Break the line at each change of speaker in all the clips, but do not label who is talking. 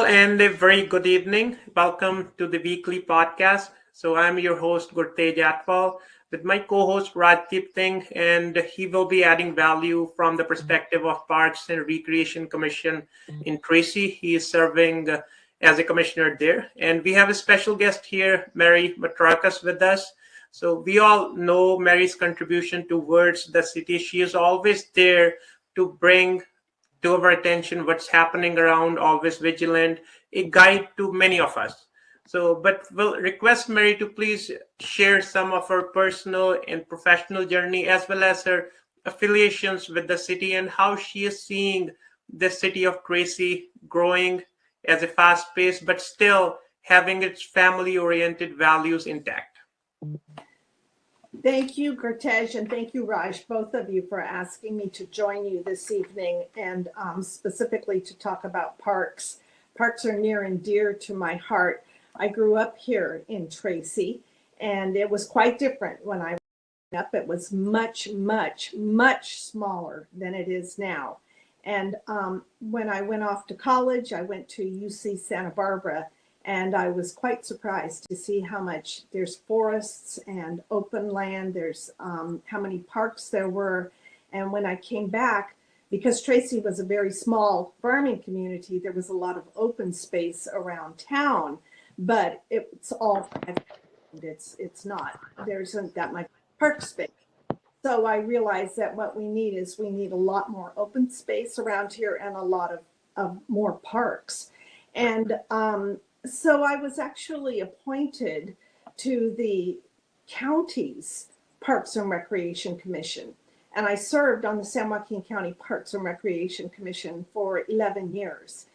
all, and a very good evening. Welcome to the weekly podcast. So, I'm your host, Gurtej Atwal, with my co host, Rajdeep Singh, and he will be adding value from the perspective of Parks and Recreation Commission in Tracy. He is serving as a commissioner there. And we have a special guest here, Mary Matrakas, with us. So, we all know Mary's contribution towards the city. She is always there to bring to our attention what's happening around, always vigilant, a guide to many of us. So, but we'll request Mary to please share some of her personal and professional journey as well as her affiliations with the city and how she is seeing the city of Tracy growing as a fast pace, but still having its family oriented values intact.
Thank you, Gurtej, and thank you, Raj, both of you, for asking me to join you this evening and specifically to talk about parks. Parks are near and dear to my heart. I grew up here in Tracy, and it was quite different when I was up. It was much, much, much smaller than it is now. And when I went off to college, I went to UC Santa Barbara, and I was quite surprised to see how much there's forests and open land. There's how many parks there were. And when I came back, because Tracy was a very small farming community, there was a lot of open space around town, but it's all private. It's not. There isn't that much park space. So I realized that what we need is we need a lot more open space around here and a lot of more parks. And so I was actually appointed to the county's Parks and Recreation Commission. And I served on the San Joaquin County Parks and Recreation Commission for 11 years.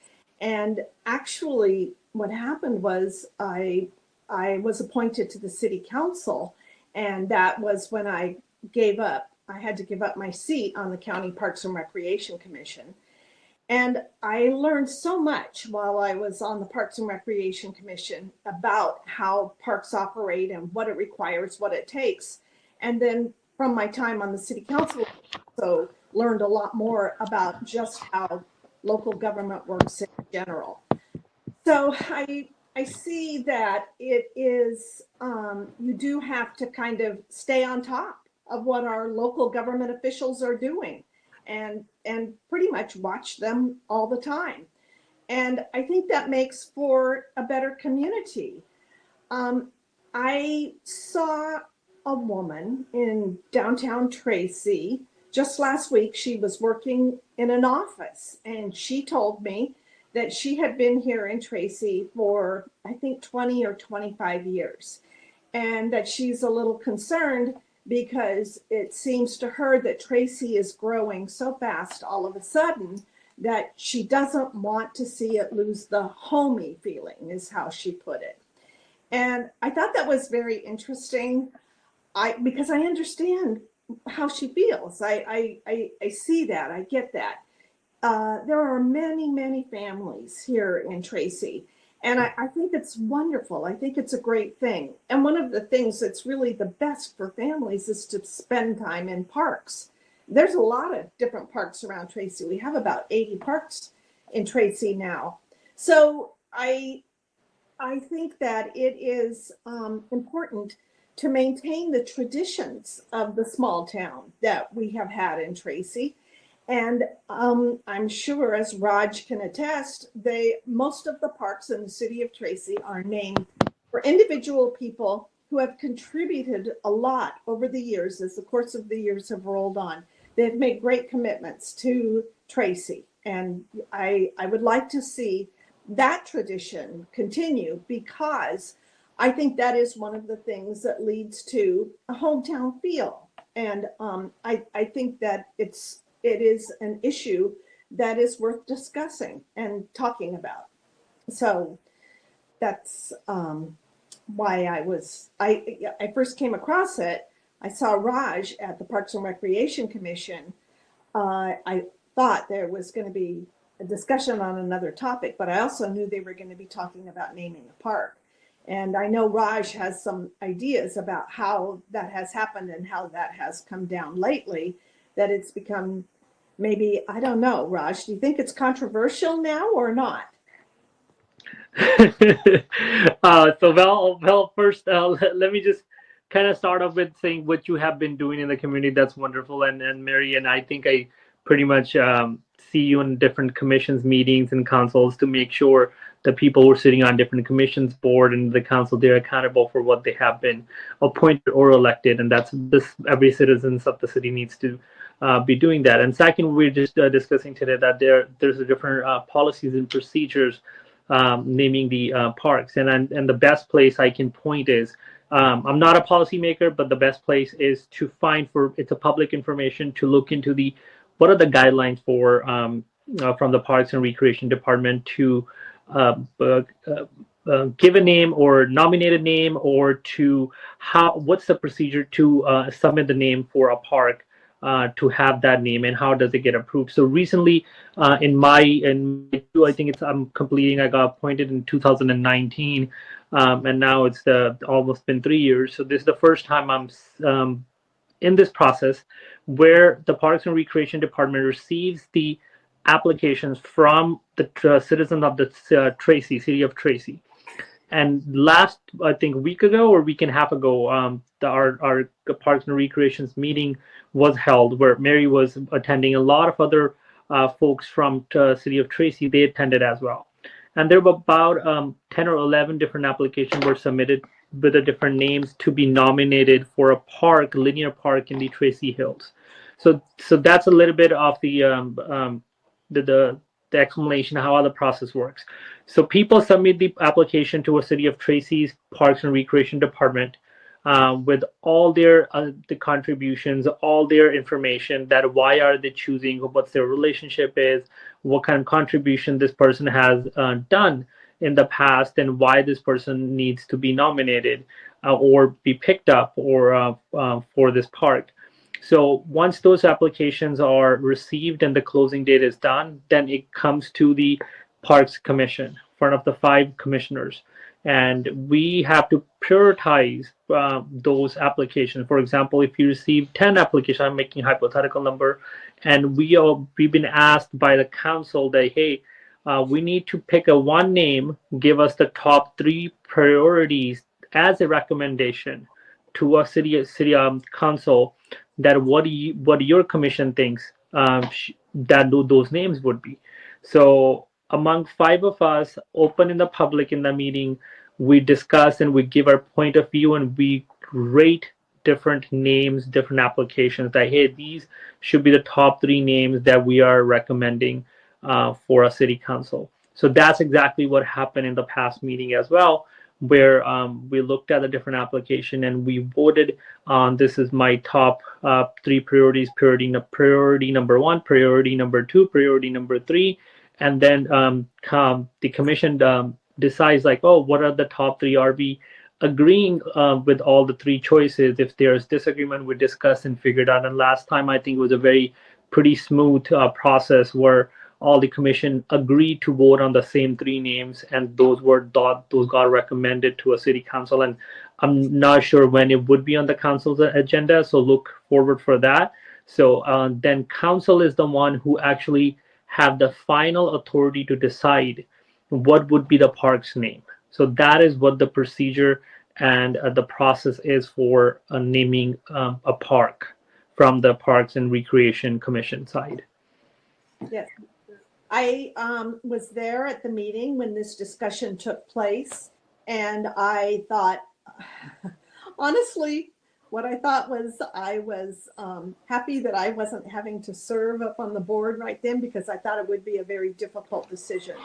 And actually what happened was I was appointed to the city council, and that was when I had to give up my seat on the County Parks and Recreation Commission. And I learned so much while I was on the Parks and Recreation Commission about how parks operate and what it requires, what it takes. And then from my time on the city council, I also learned a lot more about just how local government works in general. So I see that it is, you do have to kind of stay on top of what our local government officials are doing and pretty much watch them all the time. And I think that makes for a better community. I saw a woman in downtown Tracy just last week. She was working in an office, and she told me that she had been here in Tracy for, I think, 20 or 25 years, and that she's a little concerned because it seems to her that Tracy is growing so fast all of a sudden that she doesn't want to see it lose the homey feeling, is how she put it. And I thought that was very interesting because I understand how she feels. I see that, I get that. There are many, many families here in Tracy. And I think it's wonderful. I think it's a great thing. And one of the things that's really the best for families is to spend time in parks. There's a lot of different parks around Tracy. We have about 80 parks in Tracy now. So I think that it is important to maintain the traditions of the small town that we have had in Tracy. And I'm sure, as Raj can attest, most of the parks in the city of Tracy are named for individual people who have contributed a lot over the years as the course of the years have rolled on. They've made great commitments to Tracy. And I would like to see that tradition continue, because I think that is one of the things that leads to a hometown feel. And I think that it is an issue that is worth discussing and talking about. So that's why I first came across it. I saw Raj at the Parks and Recreation Commission. I thought there was going to be a discussion on another topic, but I also knew they were going to be talking about naming a park. And I know Raj has some ideas about how that has happened and how that has come down lately, that it's become maybe, I don't know, Raj, do you think it's controversial now or not?
First, let me just kind of start off with saying what you have been doing in the community. That's wonderful. And Mary, and I think I pretty much see you in different commissions, meetings, and councils to make sure the people who are sitting on different commissions, board, and the council, they're accountable for what they have been appointed or elected. And that's this every citizens of the city needs to be doing that. And second, we're just discussing today that there's a different policies and procedures naming the parks. And the best place I can point is I'm not a policymaker, but the best place is to find for it's a public information to look into the what are the guidelines for from the Parks and Recreation Department to uh, uh, give a name or nominate a name or to how what's the procedure to submit the name for a park to have that name and how does it get approved. So recently in my I think it's I'm completing I got appointed in 2019 and now it's almost been 3 years. So this is the first time I'm in this process where the Parks and Recreation Department receives the applications from the citizens of the Tracy, city of Tracy. And last, I think, week ago or week and a half ago, our Parks and Recreations meeting was held where Mary was attending. A lot of other folks from city of Tracy, they attended as well. And there were about 10 or 11 different applications were submitted with the different names to be nominated for a park, linear park in the Tracy Hills. So that's a little bit of the, the, the explanation of how the process works. So people submit the application to a city of Tracy's Parks and Recreation Department with all their the contributions, all their information that why are they choosing, what's their relationship is, what kind of contribution this person has done in the past, and why this person needs to be nominated or be picked up or for this park. So once those applications are received and the closing date is done, then it comes to the Parks Commission, one of the five commissioners, and we have to prioritize those applications. For example, if you receive 10 applications, I'm making a hypothetical number, and we've been asked by the council that hey, we need to pick a one name, give us the top three priorities as a recommendation to a city council that what your commission thinks that those names would be. So among five of us, open in the public in the meeting, we discuss and we give our point of view and we rate different names, different applications that hey, these should be the top three names that we are recommending for a city council. So that's exactly what happened in the past meeting as well, where we looked at the different application and we voted on this is my top three priorities: priority number one, priority number two, priority number three, and then the commission decides like, oh, what are the top three? Are we agreeing with all the three choices? If there's disagreement, we discuss and figure it out. And last time I think it was a very pretty smooth process where all the commission agreed to vote on the same three names, and those got recommended to a city council. And I'm not sure when it would be on the council's agenda, so look forward for that. So then council is the one who actually have the final authority to decide what would be the park's name. So that is what the procedure and the process is for naming a park from the Parks and Recreation Commission side.
Yes. I was there at the meeting when this discussion took place, and I thought, honestly, what I thought was I was happy that I wasn't having to serve up on the board right then, because I thought it would be a very difficult decision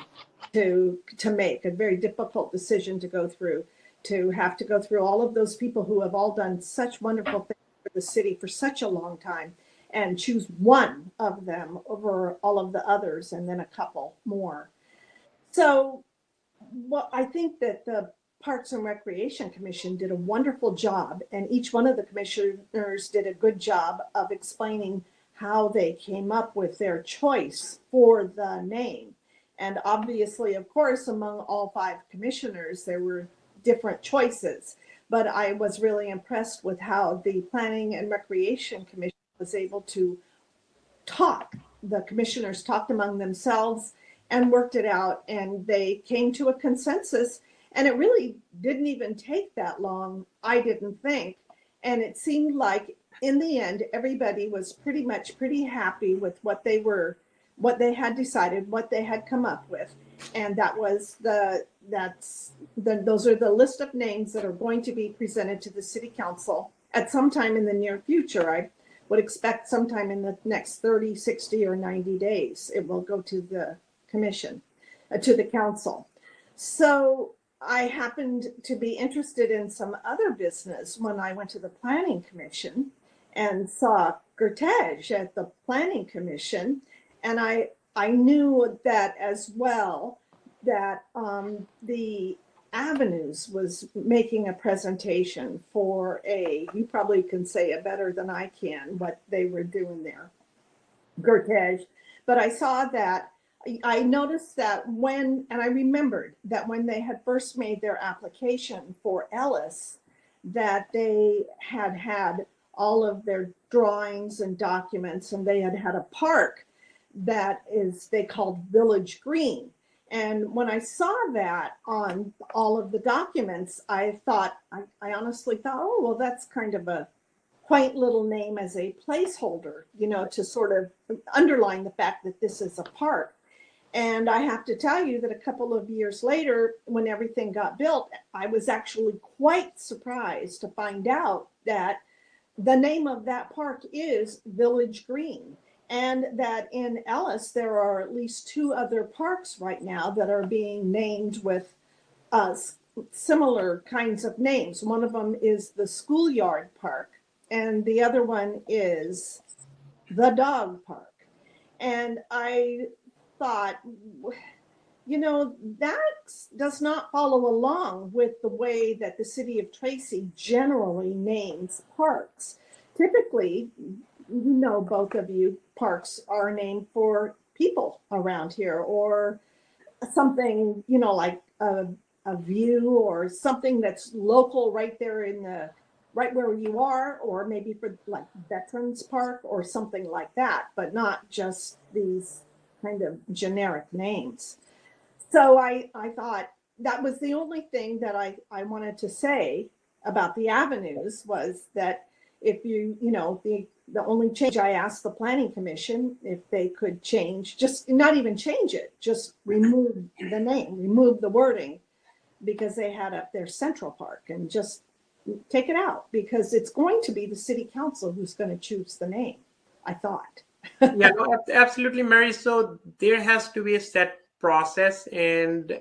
to make, a very difficult decision to go through, to have to go through all of those people who have all done such wonderful things for the city for such a long time and choose one of them over all of the others and then a couple more. So well, I think that the Parks and Recreation Commission did a wonderful job, and each one of the commissioners did a good job of explaining how they came up with their choice for the name. And obviously, of course, among all five commissioners, there were different choices. But I was really impressed with how the Planning and Recreation Commission was able to talk. The commissioners talked among themselves and worked it out, and they came to a consensus. And it really didn't even take that long, I didn't think. And it seemed like in the end, everybody was pretty happy with what they had decided, what they had come up with. And those are the list of names that are going to be presented to the city council at some time in the near future. I would expect sometime in the next 30, 60, or 90 days, it will go to the commission, to the council. So I happened to be interested in some other business when I went to the planning commission and saw Gertej at the planning commission. And I knew that as well, that the Avenues was making a presentation for you probably can say it better than I can, what they were doing there, Gertej. But I noticed that and I remembered that when they had first made their application for Ellis, that they had all of their drawings and documents, and they had a park that they called Village Green. And when I saw that on all of the documents, I honestly thought, oh, well, that's kind of a quaint little name as a placeholder, to sort of underline the fact that this is a park. And I have to tell you that a couple of years later, when everything got built, I was actually quite surprised to find out that the name of that park is Village Green. And that in Ellis, there are at least 2 other parks right now that are being named with similar kinds of names. One of them is the Schoolyard Park, and the other one is the Dog Park. And I thought, that does not follow along with the way that the city of Tracy generally names parks. Typically, both of you, parks are named for people around here, or something, like a view or something that's local right there right where you are, or maybe for like Veterans Park or something like that, but not just these kind of generic names. So I thought that was the only thing that I wanted to say about the Avenues, was that if the only change, I asked the planning commission if they could change, just not even change it, just remove the name, remove the wording, because they had up their Central Park, and just take it out, because it's going to be the city council who's going to choose the name, I thought.
Yeah, no, absolutely, Mary. So there has to be a set process, and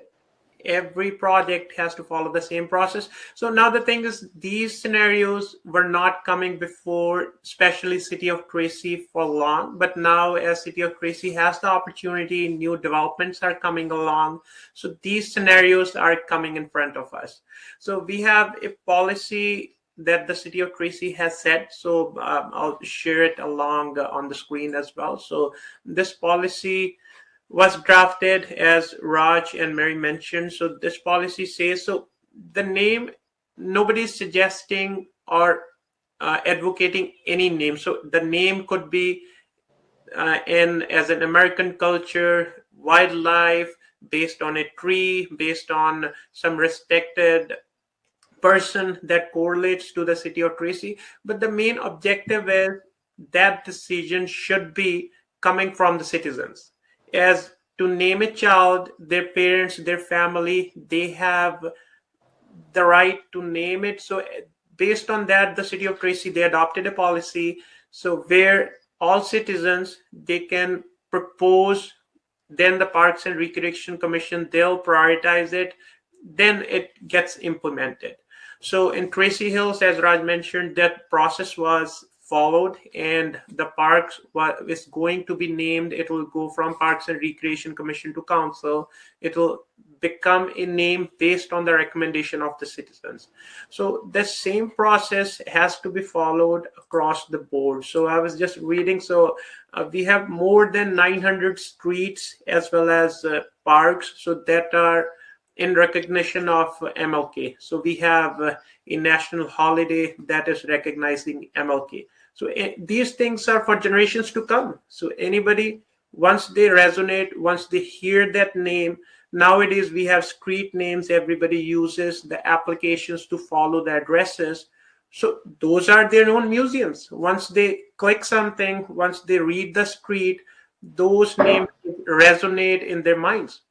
every project has to follow the same process. So now the thing is, these scenarios were not coming before, especially City of Tracy, for long. But now, as City of Tracy has the opportunity, new developments are coming along. So these scenarios are coming in front of us. So we have a policy that the City of Tracy has set. So I'll share it along on the screen as well. So this policy was drafted, as Raj and Mary mentioned. So this policy says, so the name, nobody's suggesting or advocating any name. So the name could be as an American culture, wildlife, based on a tree, based on some respected person that correlates to the city of Tracy. But the main objective is that decision should be coming from the citizens. As to name a child, their parents, their family, they have the right to name it. So based on that, the city of Tracy, they adopted a policy, so where all citizens, they can propose, then the Parks and Recreation Commission, they'll prioritize it, then it gets implemented. So in Tracy Hills, as Raj mentioned, that process was followed, and the parks is going to be named. It will go from Parks and Recreation Commission to council. It will become a name based on the recommendation of the citizens. So the same process has to be followed across the board. So I was just reading, so we have more than 900 streets as well as parks, so that are in recognition of MLK. So we have a national holiday that is recognizing MLK. So these things are for generations to come. So anybody once they resonate, once they hear that name, nowadays we have street names, everybody uses the applications to follow the addresses. So those are their own museums. Once they click something, once they read the street, those names resonate in their minds.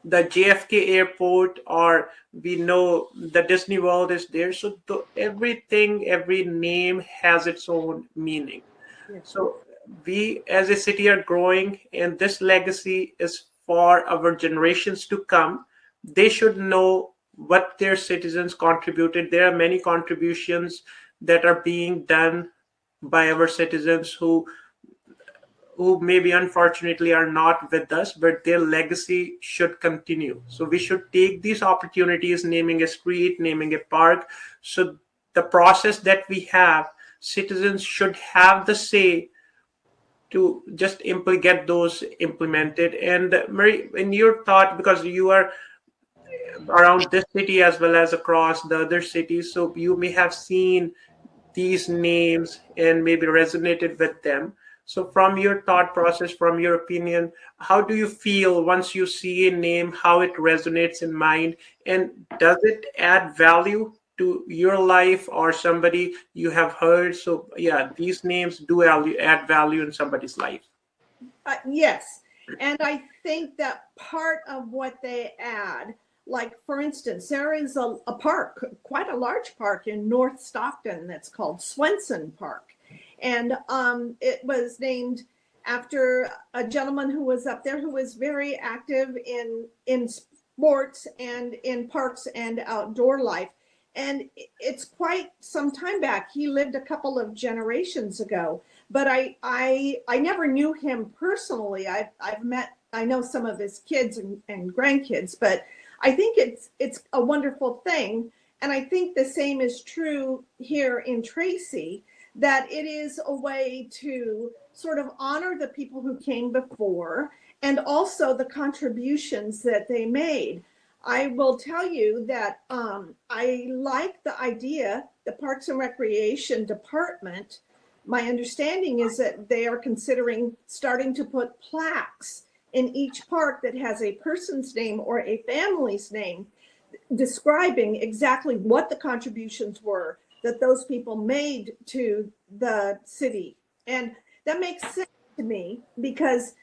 The JFK airport, or we know the Disney World is there. So everything, every name has its own meaning.
Yes.
So we as a city are growing, and this legacy is for our generations to come. They should know what their citizens contributed. There are many contributions that are being done by our citizens who maybe unfortunately are not with us, but their legacy should continue. So we should take these opportunities, naming a street, naming a park. So the process that we have, citizens should have the say to just get those implemented. And Mary, in your thought, because you are around this city as well as across the other cities, so you may have seen these names and maybe resonated with them. So from your thought process, from your opinion, how do you feel once you see a name, how it resonates in mind, and does it add value to your life or somebody you have heard? So yeah, these names do add value in somebody's life.
Yes. And I think that part of what they add, like for instance, there is a park, quite a large park in North Stockton that's called Swenson Park. And it was named after a gentleman who was up there who was very active in sports and in parks and outdoor life. And it's quite some time back. He lived a couple of generations ago, but I never knew him personally. I know some of his kids and grandkids, but I think it's a wonderful thing. And I think the same is true here in Tracy, that it is a way to sort of honor the people who came before and also the contributions that they made. I will tell you that I like the idea, the Parks and Recreation Department. My understanding is that they are considering starting to put plaques in each park that has a person's name or a family's name, describing exactly what the contributions were that those people made to the city. And that makes sense to me because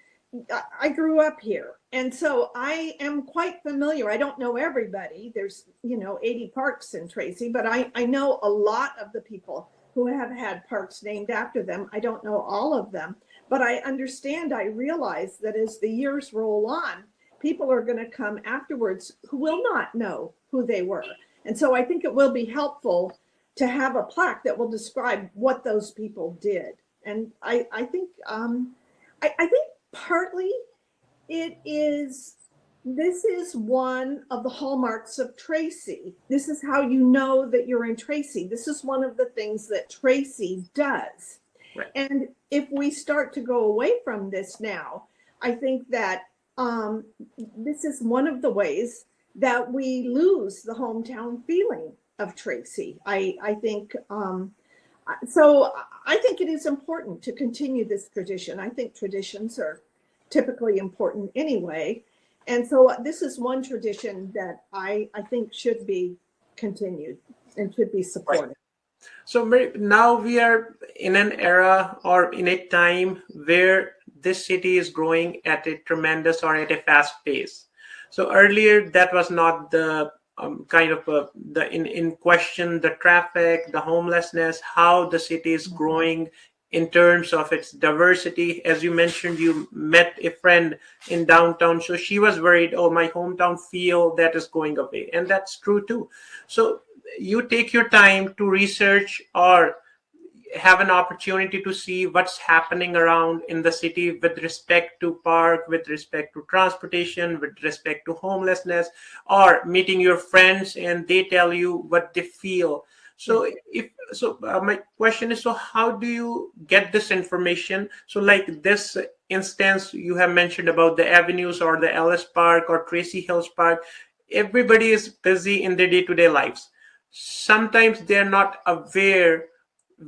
I grew up here. And so I am quite familiar. I don't know everybody. There's, 80 parks in Tracy, but I know a lot of the people who have had parks named after them. I don't know all of them, but I realize that as the years roll on, people are going to come afterwards who will not know who they were. And so I think it will be helpful to have a plaque that will describe what those people did. And I think partly this is one of the hallmarks of Tracy. This is how you know that you're in Tracy. This is one of the things that Tracy does.
Right.
And if we start to go away from this now, I think that this is one of the ways that we lose the hometown feeling of Tracy. I think so. I think it is important to continue this tradition. I think traditions are typically important anyway. And so this is one tradition that I think should be continued and should be supported.
Right. So now we are in an era or in a time where this city is growing at a tremendous or at a fast pace. So earlier that was not the in question, the traffic, the homelessness, how the city is growing in terms of its diversity. As you mentioned, you met a friend in downtown, so she was worried, oh, my hometown feel that is going away. And that's true too. So you take your time to research or have an opportunity to see what's happening around in the city with respect to park, with respect to transportation, with respect to homelessness, or meeting your friends and they tell you what they feel. So my question is, so how do you get this information? So like this instance you have mentioned about the avenues or the Ellis Park or Tracy Hills Park, everybody is busy in their day-to-day lives. Sometimes they're not aware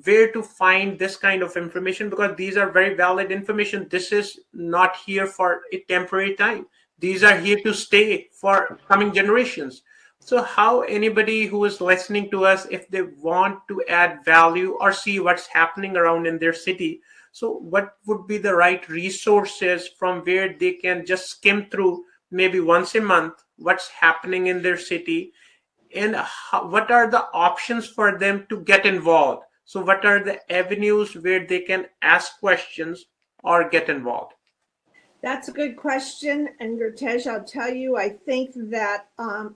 where to find this kind of information, because these are very valid information. This is not here for a temporary time. These are here to stay for coming generations. So how anybody who is listening to us, if they want to add value or see what's happening around in their city, so what would be the right resources from where they can just skim through maybe once a month what's happening in their city, and what are the options for them to get involved? So what are the avenues where they can ask questions or get involved?
That's a good question. And Gurtej, I'll tell you, I think that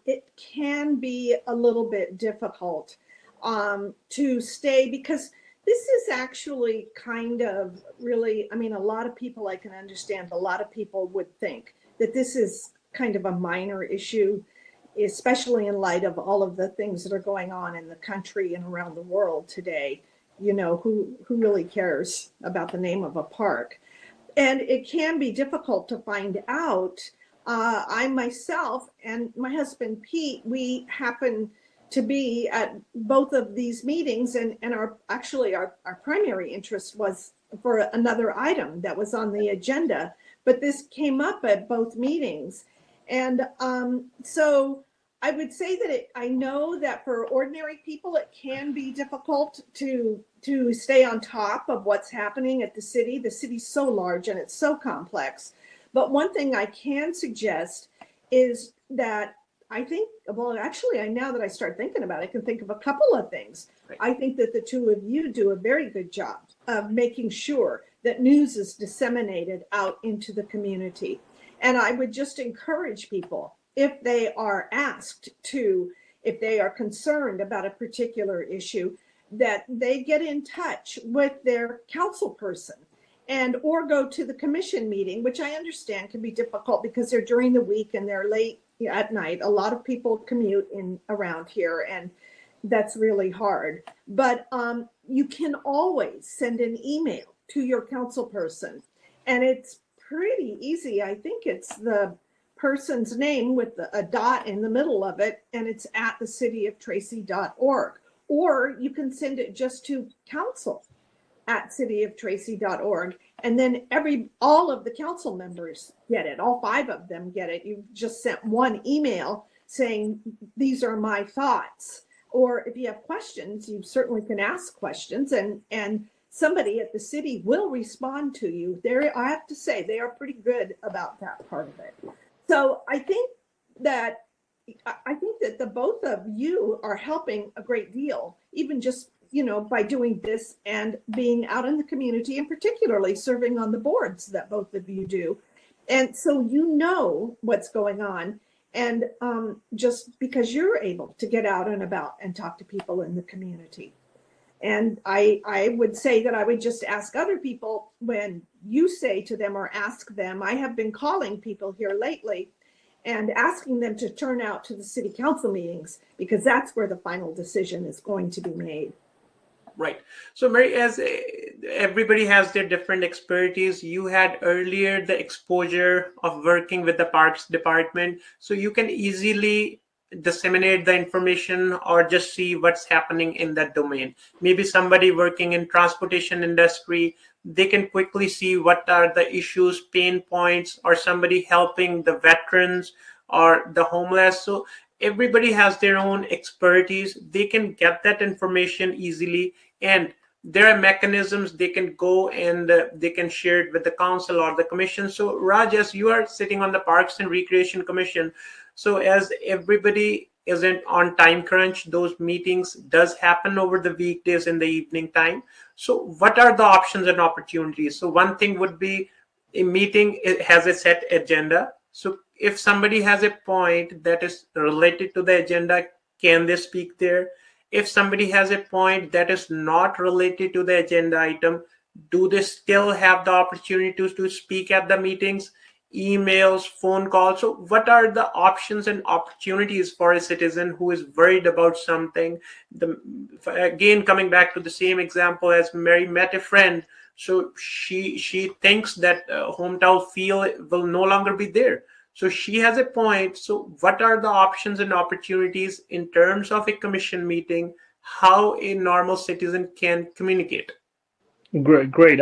it can be a little bit difficult to stay, because this is actually kind of really, I mean, a lot of people, I can understand, a lot of people would think that this is kind of a minor issue, especially in light of all of the things that are going on in the country and around the world today. You know, who really cares about the name of a park? And it can be difficult to find out. I myself and my husband Pete, we happen to be at both of these meetings, and our primary interest was for another item that was on the agenda, but this came up at both meetings. And so I would say that I know that for ordinary people, it can be difficult to stay on top of what's happening at the city. The city's so large and it's so complex. But one thing I can suggest is that I think, well, actually, now that I start thinking about it, I can think of a couple of things.
Right.
I think that the two of you do a very good job of making sure that news is disseminated out into the community. And I would just encourage people, if they are asked to, if they are concerned about a particular issue, that they get in touch with their council person and or go to the commission meeting, which I understand can be difficult because they're during the week and they're late at night. A lot of people commute in around here, and that's really hard. But you can always send an email to your council person, and it's pretty easy. I think it's the person's name with a dot in the middle of it, and it's at thecityoftracy.org. Or you can send it just to council@cityoftracy.org, and then all of the council members get it. All 5 of them get it. You just sent one email saying, these are my thoughts. Or if you have questions, you certainly can ask questions, and somebody at the city will respond to you. I have to say, they are pretty good about that part of it. So I think that the both of you are helping a great deal, even just, by doing this and being out in the community, and particularly serving on the boards that both of you do. And so you know what's going on. And just because you're able to get out and about and talk to people in the community. And I would say that I would just ask other people, when you say to them or ask them, I have been calling people here lately and asking them to turn out to the city council meetings, because that's where the final decision is going to be made.
Right. So Mary, as everybody has their different expertise, you had earlier the exposure of working with the parks department, so you can easily disseminate the information or just see what's happening in that domain. Maybe somebody working in transportation industry, they can quickly see what are the issues, pain points, or somebody helping the veterans or the homeless. So everybody has their own expertise. They can get that information easily, and there are mechanisms they can go and they can share it with the council or the commission. So Raj, as you are sitting on the Parks and Recreation Commission, so as everybody isn't on time crunch, those meetings does happen over the weekdays in the evening time. So what are the options and opportunities? So one thing would be, a meeting has a set agenda. So if somebody has a point that is related to the agenda, can they speak there? If somebody has a point that is not related to the agenda item, do they still have the opportunity to speak at the meetings? Emails, phone calls. So what are the options and opportunities for a citizen who is worried about something? Again, coming back to the same example, as Mary met a friend, so she thinks that hometown feel will no longer be there. So she has a point. So what are the options and opportunities in terms of a commission meeting? how a normal citizen can communicate.
Great, great.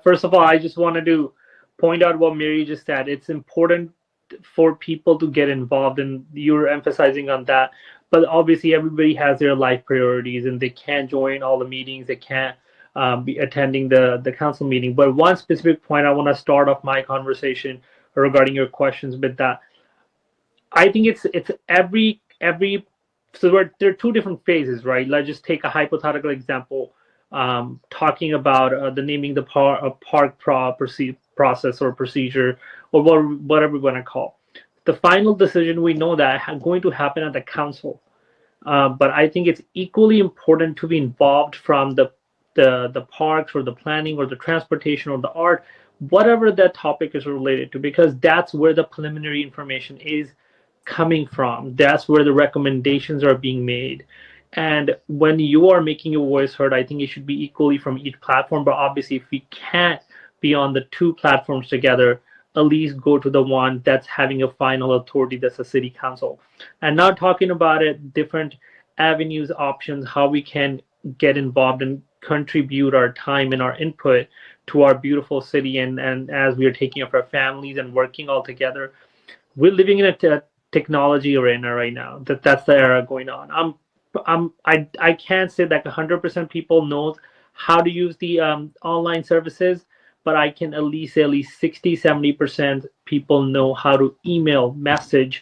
First of all, I just wanted to point out what Mary just said. It's important for people to get involved, and you're emphasizing on that. But obviously, everybody has their life priorities, and they can't join all the meetings. They can't be attending the council meeting. But one specific point I want to start off my conversation regarding your questions with that. I think it's every so there are two different phases, right? Let's just take a hypothetical example, talking about the naming the park process or procedure or whatever we want to call. The final decision we know that going to happen at the council, but I think it's equally important to be involved from the parks or the planning or the transportation or the art, whatever that topic is related to, because that's where the preliminary information is coming from. That's where the recommendations are being made. And when you are making your voice heard, I think it should be equally from each platform. But obviously, if we can't be on the two platforms together, at least go to the one that's having a final authority, that's a city council. And now talking about it, different avenues, options, how we can get involved and contribute our time and our input to our beautiful city. And as we are taking up our families and working all together, we're living in a technology arena right now. That's the era going on. I can't say that 100% people knows how to use the online services, but I can at least 60-70% people know how to email, message,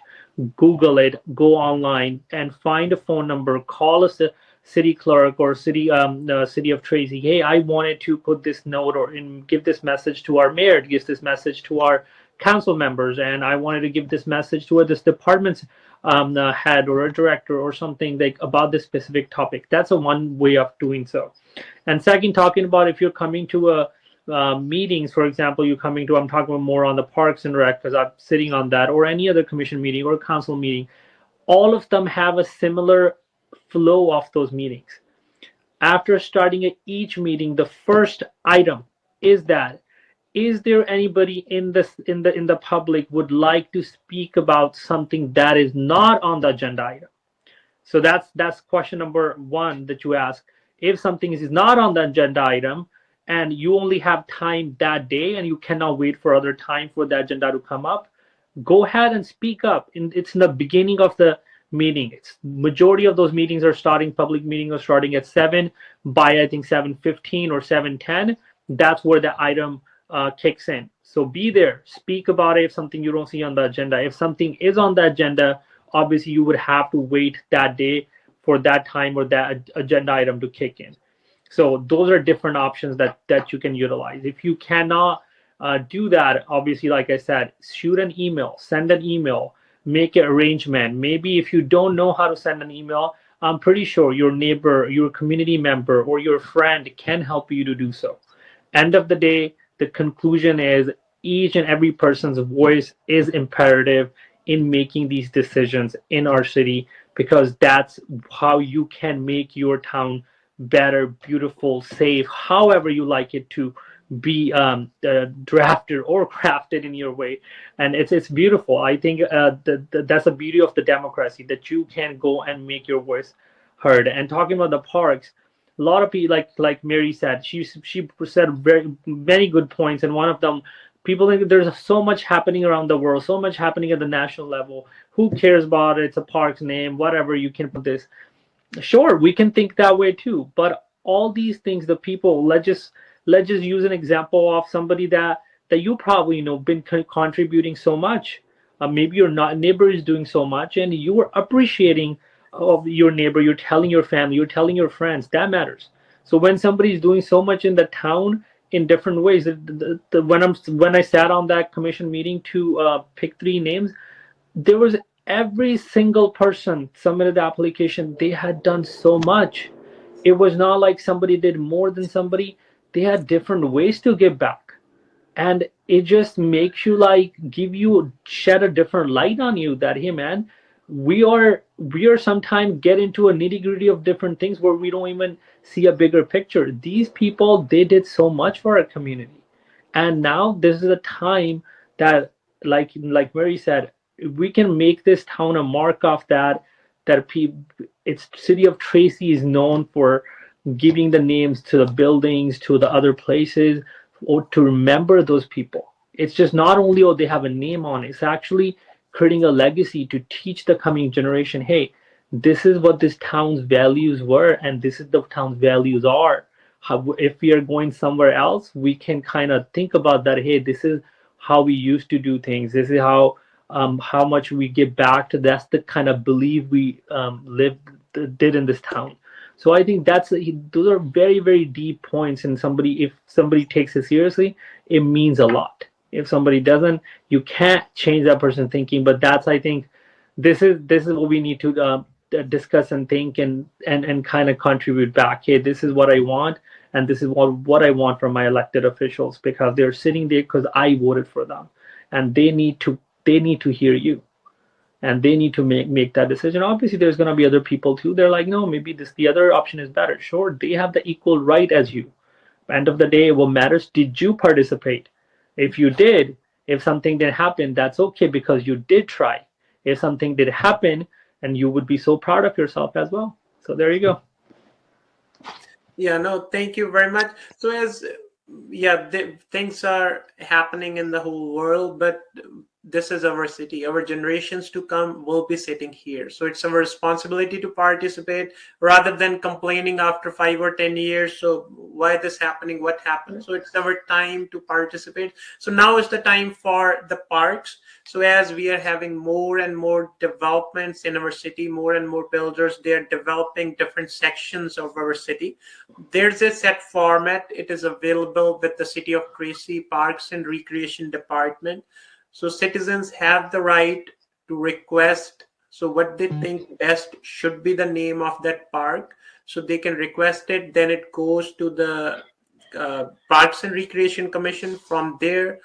Google it, go online, and find a phone number, call us, a city clerk or the city of Tracy. Hey, I wanted to put this note or give this message to our mayor, give this message to our council members, and I wanted to give this message to this department's head or a director or something like about this specific topic. That's a one way of doing so. And second, talking about if you're coming to a meetings, for example, you're coming to, I'm talking more on the Parks and Rec because I'm sitting on that, or any other commission meeting or council meeting, all of them have a similar flow of those meetings. After starting at each meeting, the first item is that, is there anybody in the public would like to speak about something that is not on the agenda item? So that's question number one that you ask. If something is not on the agenda item and you only have time that day and you cannot wait for other time for the agenda to come up, go ahead and speak up. It's in the beginning of the meeting. It's majority of those meetings are starting, public meetings are starting at 7. By I think 7:15 or 7:10, that's where the item kicks in. So be there, speak about it. If something you don't see on the agenda, if something is on the agenda, obviously you would have to wait that day for that time or that agenda item to kick in. So those are different options that you can utilize. If you cannot do that, obviously, like I said, shoot an email, send an email, make an arrangement. Maybe if you don't know how to send an email, I'm pretty sure your neighbor, your community member, or your friend can help you to do so. End of the day, the conclusion is each and every person's voice is imperative in making these decisions in our city, because that's how you can make your town better, beautiful, safe, however you like it to be drafted or crafted in your way. And it's beautiful. I think that's the beauty of the democracy, that you can go and make your voice heard. And talking about the parks, a lot of people, like Mary said, she said very many good points, and one of them, people think there's so much happening around the world, so much happening at the national level. Who cares about it? It's a park's name, whatever. You can put this. Sure, we can think that way too. But all these things, the people, let's just use an example of somebody that you probably know been contributing so much. Maybe your not neighbor is doing so much, and you are appreciating of your neighbor. You're telling your family, you're telling your friends. That matters. So when somebody is doing so much in the town in different ways, when I sat on that commission meeting to pick 3 names, there was every single person submitted the application. They had done so much. It was not like somebody did more than somebody. They had different ways to give back, and it just makes you like give you shed a different light on you that, hey man, we are sometimes get into a nitty gritty of different things where we don't even see a bigger picture. These people, they did so much for our community, and now this is a time that, like Mary said, we can make this town a mark of that, that people, It's city of Tracy is known for giving the names to the buildings, to the other places, or to remember those people. It's just not only, oh, they have a name on it, it's actually creating a legacy to teach the coming generation, hey, this is what this town's values were, and this is the town's values are. How, if we are going somewhere else, we can kind of think about that. Hey, this is how we used to do things. This is how much we give back to. That's the kind of belief we did in this town. So I think those are very, very deep points. And if somebody takes it seriously, it means a lot. If somebody doesn't, you can't change that person thinking. But that's, I think, this is what we need to discuss and think and kind of contribute back. Hey, this is what I want, and this is what I want from my elected officials, because they're sitting there because I voted for them, and they need to hear you, and they need to make that decision. Obviously, there's going to be other people too. They're like, no, maybe the other option is better. Sure, they have the equal right as you. End of the day, what matters, did you participate? If you did, if something did happen, that's okay, because you did try. If something did happen, and you would be so proud of yourself as well. So there you go.
Yeah, no, thank you very much. So as yeah, things are happening in the whole world, but this is our city. Our generations to come will be sitting here. So it's our responsibility to participate rather than complaining after 5 or 10 years. So why this happening? What happened? So it's our time to participate. So now is the time for the parks. So as we are having more and more developments in our city, more and more builders, they are developing different sections of our city. There's a set format. It is available with the City of Tracy Parks and Recreation Department. So citizens have the right to request. So what they think best should be the name of that park. So they can request it. Then it goes to the Parks and Recreation Commission. From there,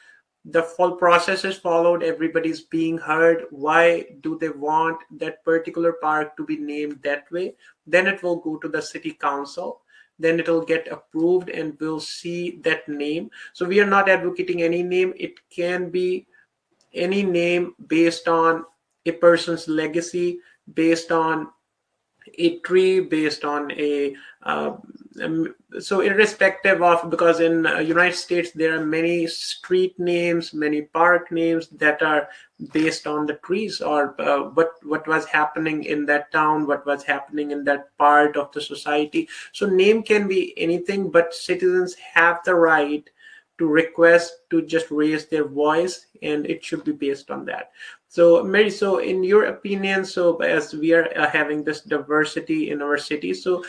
the full process is followed. Everybody's being heard. Why do they want that particular park to be named that way? Then it will go to the city council. Then it'll get approved and we'll see that name. So we are not advocating any name. It can be any name based on a person's legacy, based on a tree, based on a so irrespective of, because in United States there are many street names, many park names that are based on the trees, or what was happening in that town, what was happening in that part of the society. So name can be anything, but citizens have the right to request, to just raise their voice, and it should be based on that. So Mary, so in your opinion, so as we are having this diversity in our city, so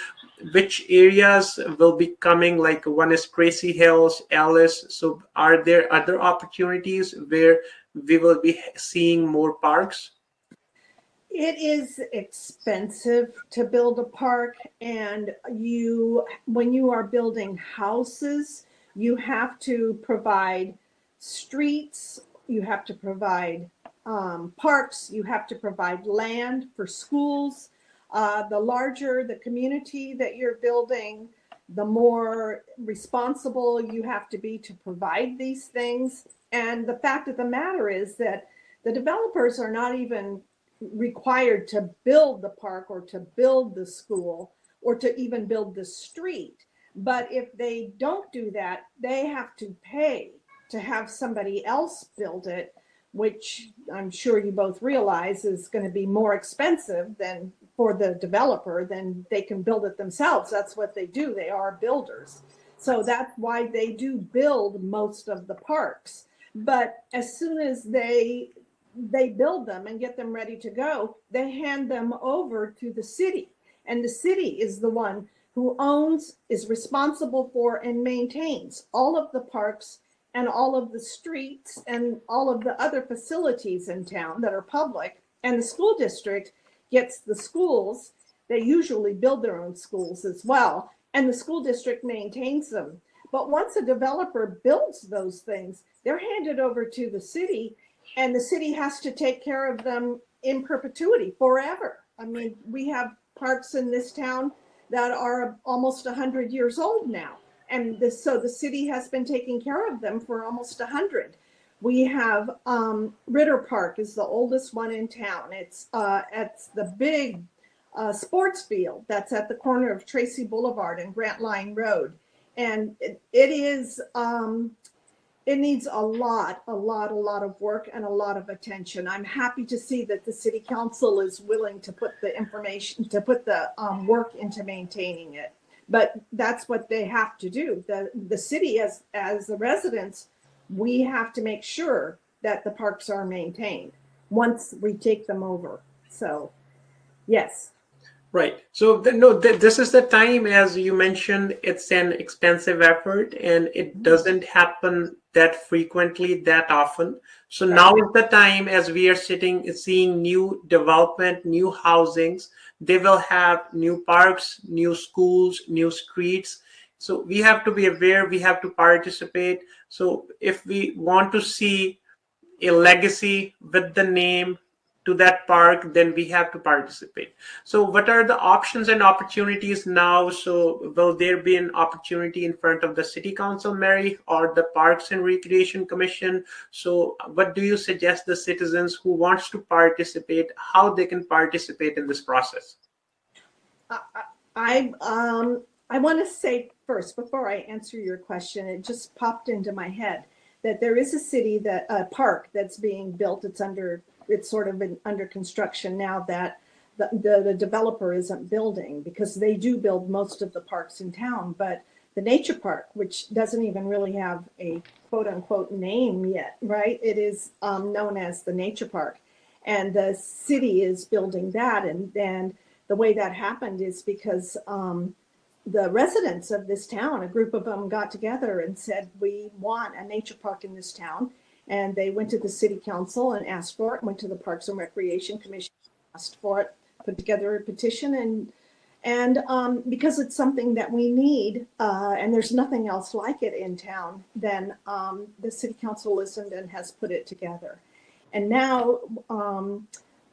which areas will be coming? Like one is Tracy Hills, Alice. So are there other opportunities where we will be seeing more parks?
It is expensive to build a park, and when you are building houses, you have to provide streets, you have to provide parks, you have to provide land for schools. The larger the community that you're building, the more responsible you have to be to provide these things. And the fact of the matter is that the developers are not even required to build the park or to build the school or to even build the street. But if they don't do that, they have to pay to have somebody else build it, which I'm sure you both realize is going to be more expensive than for the developer than they can build it themselves. That's what they do. They are builders. So that's why they do build most of the parks. But as soon as they build them and get them ready to go, they hand them over to the city. And the city is the one who owns, is responsible for, and maintains all of the parks and all of the streets and all of the other facilities in town that are public. And the school district gets the schools. They usually build their own schools as well. And the school district maintains them. But once a developer builds those things, they're handed over to the city, and the city has to take care of them in perpetuity, forever. I mean, we have parks in this town that are almost 100 years old now. And so the city has been taking care of them for almost 100. We have Ritter Park is the oldest one in town. It's the big sports field that's at the corner of Tracy Boulevard and Grant Line Road. And it is, it needs a lot of work and a lot of attention. I'm happy to see that the city council is willing to put the information, to put the work into maintaining it. But that's what they have to do. The city, as the residents, we have to make sure that the parks are maintained once we take them over. So, yes.
Right. So this is the time, as you mentioned, it's an expensive effort and it doesn't happen that frequently, that often. So
Right.
now is the time, as we are seeing new development, new housings. They will have new parks, new schools, new streets. So we have to be aware, we have to participate. So if we want to see a legacy with the name to that park, then we have to participate. So what are the options and opportunities now? So will there be an opportunity in front of the city council, Mary, or the Parks and Recreation Commission? So what do you suggest the citizens who wants to participate, how they can participate in this process?
I want to say first, before I answer your question, it just popped into my head that there is a park that's being built. It's sort of under construction now that the developer isn't building, because they do build most of the parks in town. But the nature park, which doesn't even really have a quote unquote name yet, right? It is known as the nature park, and the city is building that. And the way that happened is because the residents of this town, a group of them, got together and said, we want a nature park in this town. And they went to the city council and asked for it, went to the Parks and Recreation Commission, asked for it, put together a petition. And because it's something that we need, and there's nothing else like it in town, then the city council listened and has put it together. And now,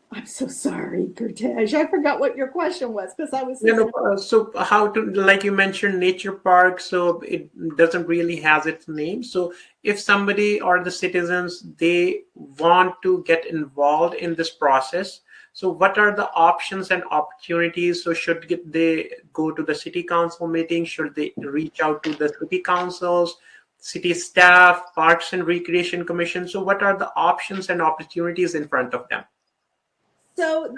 I'm so sorry, Kurtej. I forgot what your question was, because I was thinking.
So how to, like you mentioned, nature park, so it doesn't really has its name. So if somebody or the citizens, they want to get involved in this process, so what are the options and opportunities? So they go to the city council meeting? Should they reach out to the city councils, city staff, Parks and Recreation Commission? So what are the options and opportunities in front of them?
So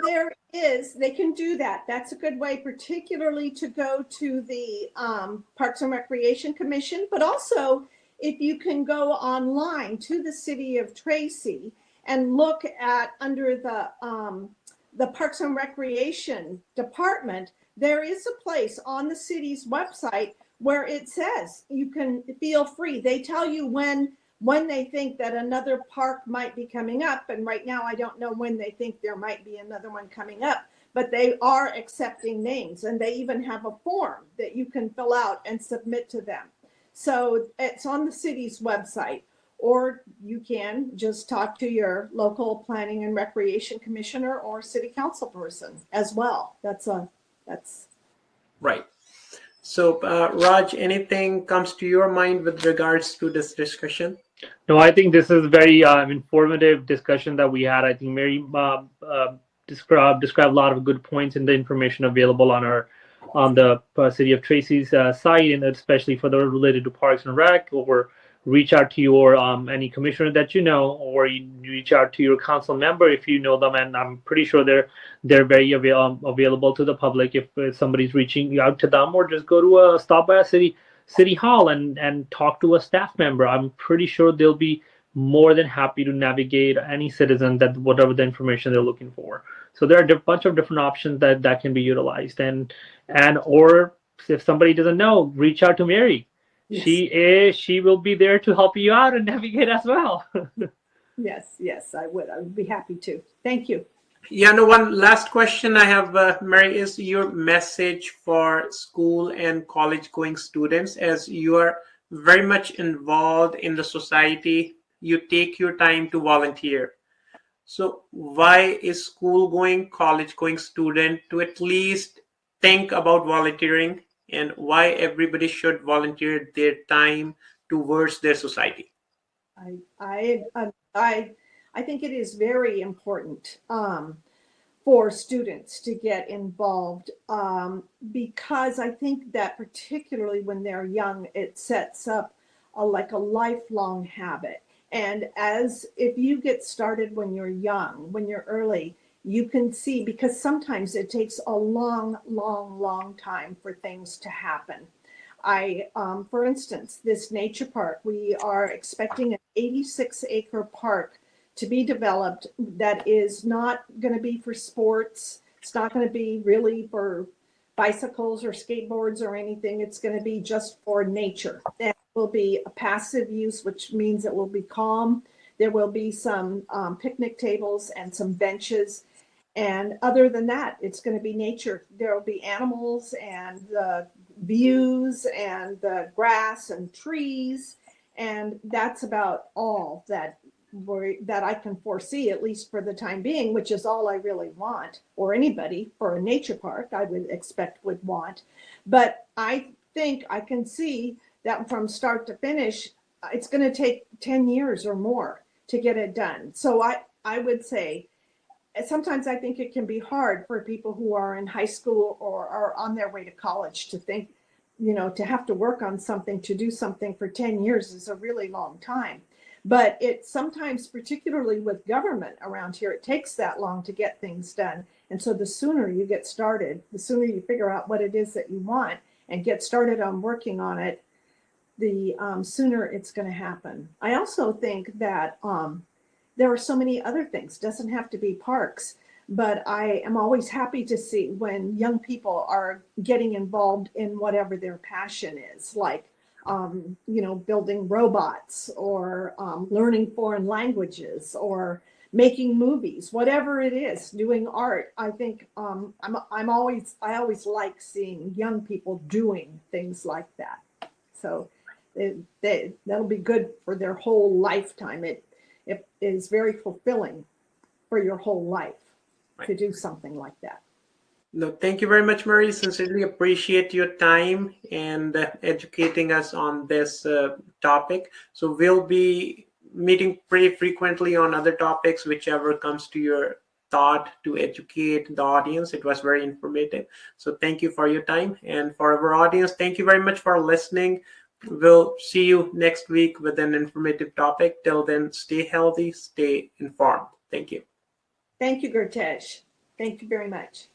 they can do that. That's a good way, particularly to go to the Parks and Recreation Commission, but also if you can go online to the city of Tracy and look at under the Parks and Recreation Department, there is a place on the city's website where it says you can feel free. They tell you when they think that another park might be coming up. And right now, I don't know when they think there might be another one coming up, but they are accepting names. And they even have a form that you can fill out and submit to them. So it's on the city's website, or you can just talk to your local planning and recreation commissioner or city council person as well. That's
right. So, Raj, anything comes to your mind with regards to this discussion?
No, I think this is very informative discussion that we had. I think Mary described a lot of good points in the information available on the City of Tracy's site, and especially for the related to Parks and Rec, or reach out to your any commissioner that you know, or you reach out to your council member if you know them, and I'm pretty sure they're very available to the public if somebody's reaching out to them, or just go to stop by a city hall and talk to a staff member. I'm pretty sure they'll be more than happy to navigate any citizen that whatever the information they're looking for. So there are a bunch of different options that can be utilized, and or if somebody doesn't know, reach out to Mary.
yes.
She will be there to help you out and navigate as well.
Yes, I would be happy to. Thank you.
Yeah, no, one last question I have, Mary, is your message for school and college going students, as you are very much involved in the society, you take your time to volunteer. So why is school going, college going student to at least think about volunteering, and why everybody should volunteer their time towards their society?
I think it is very important for students to get involved, because I think that particularly when they're young, it sets up like a lifelong habit. And as if you get started when you're young, when you're early, you can see, because sometimes it takes a long time for things to happen. For instance, this nature park, we are expecting an 86-acre park to be developed that is not going to be for sports. It's not going to be really for bicycles or skateboards or anything. It's going to be just for nature. There will be a passive use, which means it will be calm. There will be some picnic tables and some benches. And other than that, it's going to be nature. There will be animals and the views and the grass and trees. And that's about all that I can foresee, at least for the time being, which is all I really want, or anybody for a nature park I would expect would want. But I think I can see that from start to finish, it's going to take 10 years or more to get it done. So I would say sometimes I think it can be hard for people who are in high school or are on their way to college to think, to have to work on something, to do something for 10 years is a really long time. But it sometimes, particularly with government around here, it takes that long to get things done. And so the sooner you get started, the sooner you figure out what it is that you want and get started on working on it, the sooner it's going to happen. I also think that there are so many other things. It doesn't have to be parks, but I am always happy to see when young people are getting involved in whatever their passion is, like building robots or learning foreign languages or making movies, whatever it is, doing art. I think I always like seeing young people doing things like that. So that'll be good for their whole lifetime. It is very fulfilling for your whole life to do something like that.
No, thank you very much, Mary. Sincerely appreciate your time and educating us on this topic. So we'll be meeting pretty frequently on other topics, whichever comes to your thought to educate the audience. It was very informative. So thank you for your time. And for our audience, thank you very much for listening. We'll see you next week with an informative topic. Till then, stay healthy, stay informed. Thank you.
Thank you, Gurtesh. Thank you very much.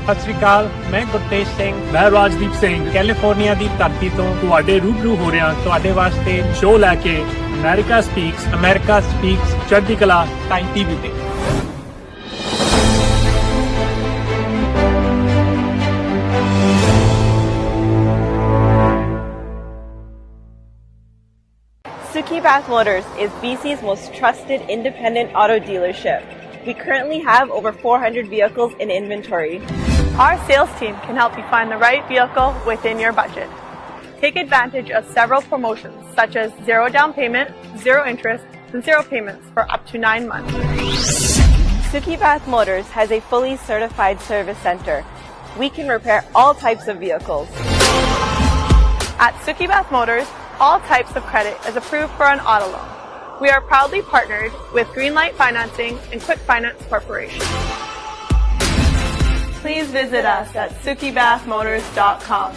ਸਤਿ ਸ਼੍ਰੀ ਅਕਾਲ, ਮੈਂ ਗੁਰਤੇਜ ਸਿੰਘ,
ਮੈਂ Rajdeep Singh
California ਦੀ ਧਰਤੀ ਤੋਂ
ਤੁਹਾਡੇ ਰੂਬਰੂ ਹੋ ਰਿਹਾ
ਤੁਹਾਡੇ ਵਾਸਤੇ
ਸ਼ੋਅ ਲੈ ਕੇ ਅਮਰੀਕਾ ਸਪੀਕਸ ਚੜ੍ਹਦੀਕਲਾ
ਟਾਈਮ ਟੀਵੀ ਤੇ।
Suki Bath Motors is BC's most trusted independent auto dealership. We currently have over 400 vehicles in inventory.
Our sales team can help you find the right vehicle within your budget. Take advantage of several promotions such as 0 down payment, 0 interest, and 0 payments for up to 9 months.
Suki Bath Motors has a fully certified service center. We can repair all types of vehicles.
At Suki Bath Motors, all types of credit is approved for an auto loan. We are proudly partnered with Greenlight Financing and Quick Finance Corporation. Please visit us at sukibathmotors.com.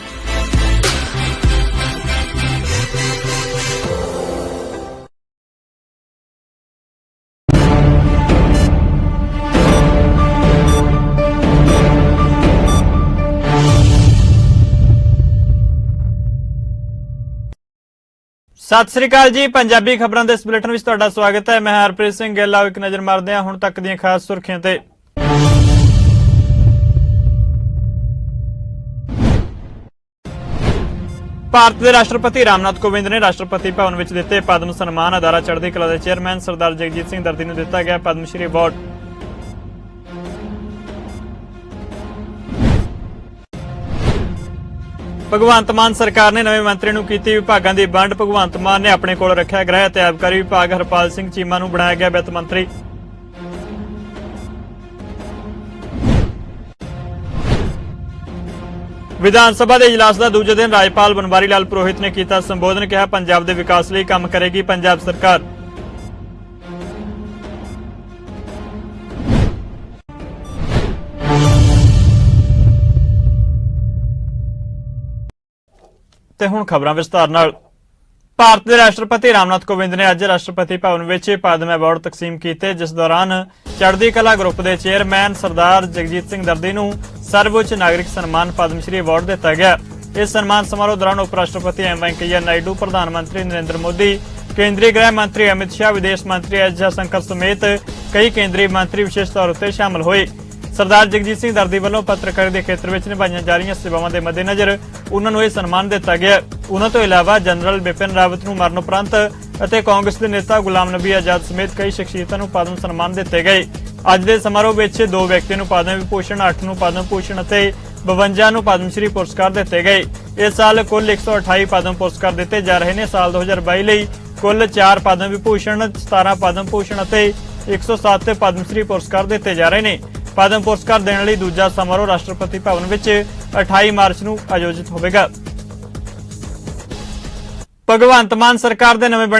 Sat Sri ਅਕਾਲ ਜੀ। ਪੰਜਾਬੀ ਖਬਰਾਂ ਦੇ ਇਸ bulletin ਵਿੱਚ ਤੁਹਾਡਾ ਸਵਾਗਤ ਹੈ। ਮੈਂ ਹਰਪ੍ਰੀਤ ਸਿੰਘ ਗਿੱਲ। ਆਓ ਇੱਕ ਨਜ਼ਰ ਮਾਰਦੇ ਹਾਂ ਹੁਣ ਤੱਕ ਦੀਆਂ ਖਾਸ ਸੁਰਖੀਆਂ ਤੇ। ਭਾਰਤ ਦੇ ਰਾਸ਼ਟਰਪਤੀ ਰਾਮਨਾਥ ਕੋਵਿੰਦ ਨੇ ਰਾਸ਼ਟਰਪਤੀ ਭਵਨ ਵਿੱਚ ਦਿੱਤੇ ਪਦਮ ਸਨਮਾਨ। ਅਦਾਰਾ ਚੜ੍ਹਦੀ ਕਲਾ ਦੇ ਚੇਅਰਮੈਨ ਸਰਦਾਰ ਜਗਜੀਤ ਸਿੰਘ ਦਰਦੀ ਨੂੰ ਦਿੱਤਾ ਗਿਆ ਪਦਮ ਸ਼੍ਰੀ ਅਵਾਰਡ। ਭਗਵੰਤ ਮਾਨ ਸਰਕਾਰ ਨੇ ਨਵੇਂ ਮੰਤਰੀ ਨੂੰ ਕੀਤੀ ਵਿਭਾਗਾਂ ਦੀ ਵੰਡ। ਭਗਵੰਤ ਮਾਨ ਨੇ ਆਪਣੇ ਕੋਲ ਰੱਖਿਆ ਗ੍ਰਹਿ ਅਤੇ ਆਬਕਾਰੀ ਵਿਭਾਗ। ਹਰਪਾਲ ਸਿੰਘ ਚੀਮਾ ਨੂੰ ਬਣਾਇਆ ਗਿਆ ਵਿੱਤ ਮੰਤਰੀ। ਵਿਧਾਨ ਸਭਾ ਦੇ ਇਜਲਾਸ ਦਾ ਦੂਜੇ ਦਿਨ ਰਾਜਪਾਲ ਬਨਵਾਰੀ ਲਾਲ ਪੁਰੋਹਿਤ ਨੇ ਕੀਤਾ ਸੰਬੋਧਨ। ਕਿਹਾ ਪੰਜਾਬ ਦੇ ਵਿਕਾਸ ਲਈ ਕੰਮ ਕਰੇਗੀ ਪੰਜਾਬ ਸਰਕਾਰ। ਤੇ ਹੁਣ ਖਬਰਾਂ ਵਿਸਤਾਰ ਨਾਲ। ਭਾਰਤ ਦੇ ਰਾਸ਼ਟਰਪਤੀ ਰਾਮਨਾਥ ਕੋਵਿੰਦ ਨੇ ਅੱਜ ਰਾਸ਼ਟਰਪਤੀ ਭਵਨ ਵਿੱਚ ਪਦਮ ਅਵਾਰਡ ਤਕਸੀਮ ਕੀਤੇ, ਜਿਸ ਦੌਰਾਨ ਚੜ੍ਹਦੀ ਕਲਾ ਗਰੁੱਪ ਦੇ ਚੇਅਰਮੈਨ ਸਰਦਾਰ ਜਗਜੀਤ ਸਿੰਘ ਦਰਦੀ ਨੂੰ ਸਰਵਉੱਚ ਨਾਗਰਿਕ ਸਨਮਾਨ ਪਦਮ ਸ਼੍ਰੀ ਅਵਾਰਡ ਦਿੱਤਾ ਗਿਆ। ਇਸ ਸਨਮਾਨ ਸਮਾਰੋਹ ਦੌਰਾਨ ਉਪ ਰਾਸ਼ਟਰਪਤੀ ਐਮ ਵੈਂਕਈਆ ਨਾਇਡੂ, ਪ੍ਰਧਾਨ ਮੰਤਰੀ ਨਰਿੰਦਰ ਮੋਦੀ, ਕੇਂਦਰੀ ਗ੍ਰਹਿ ਮੰਤਰੀ ਅਮਿਤ ਸ਼ਾਹ, ਵਿਦੇਸ਼ ਮੰਤਰੀ ਐਸ ਜयशंकर ਸਮੇਤ ਕਈ ਕੇਂਦਰੀ ਮੰਤਰੀ ਵਿਸ਼ੇਸ਼ ਤੌਰ ਉੱਤੇ ਸ਼ਾਮਲ ਹੋਏ। ਸਰਦਾਰ ਜਗਜੀਤ ਸਿੰਘ ਦਰਦੀ ਵੱਲੋਂ ਪੱਤਰਕਾਰੀ ਦੇ ਖੇਤਰ ਵਿੱਚ ਨਿਭਾਈਆਂ ਜਾ ਰਹੀਆਂ ਸੇਵਾਵਾਂ ਦੇ ਮੱਦੇਨਜ਼ਰ ਉਹਨਾਂ ਨੂੰ ਇਹ ਸਨਮਾਨ ਦਿੱਤਾ ਗਿਆ। ਉਹਨਾਂ ਤੋਂ ਇਲਾਵਾ ਜਨਰਲ ਬਿਪਿਨ ਰਾਵਤ ਨੂੰ ਮਰਨ ਉਪਰੰਤ ਅਤੇ ਕਾਂਗਰਸ ਦੇ ਨੇਤਾ ਗੁਲਾਮ ਨਬੀ ਆਜ਼ਾਦ ਸਮੇਤ ਕਈ ਸ਼ਖਸੀਅਤਾਂ ਨੂੰ ਪਦਮ ਸਨਮਾਨ ਦਿੱਤੇ ਗਏ। ਅੱਜ ਦੇ ਸਮਾਰੋਹ ਵਿੱਚ 2 ਵਿਅਕਤੀਆਂ ਨੂੰ ਪਦਮ ਵਿਭੂਸ਼ਣ, 8 ਨੂੰ ਪਦਮ ਭੂਸ਼ਣ ਅਤੇ 52 ਨੂੰ ਪਦਮ ਸ਼੍ਰੀ ਪੁਰਸਕਾਰ ਦਿੱਤੇ ਗਏ। ਇਸ ਸਾਲ ਕੁੱਲ 128 ਪਦਮ ਪੁਰਸਕਾਰ ਦਿੱਤੇ ਜਾ ਰਹੇ ਨੇ। ਸਾਲ 2022 ਲਈ ਕੁੱਲ 4 ਪਦਮ ਵਿਭੂਸ਼ਣ, 17 ਪਦਮ ਭੂਸ਼ਣ ਅਤੇ 107 ਪਦਮ ਸ਼੍ਰੀ ਪੁਰਸਕਾਰ ਦਿੱਤੇ ਜਾ ਰਹੇ ਨੇ। ਪਦਮ ਪੁਰਸਕਾਰ ਦੇਣ ਲਈ ਦੂਜਾ ਸਮਾਰੋਹ ਰਾਸ਼ਟਰਪਤੀ ਭਵਨ ਵਿੱਚ 28 ਮਾਰਚ ਨੂੰ ਆਯੋਜਿਤ ਹੋਵੇਗਾ। ਭਗਵੰਤ ਮਾਨ ਸਰਕਾਰ ਦੇ ਨਵੇਂ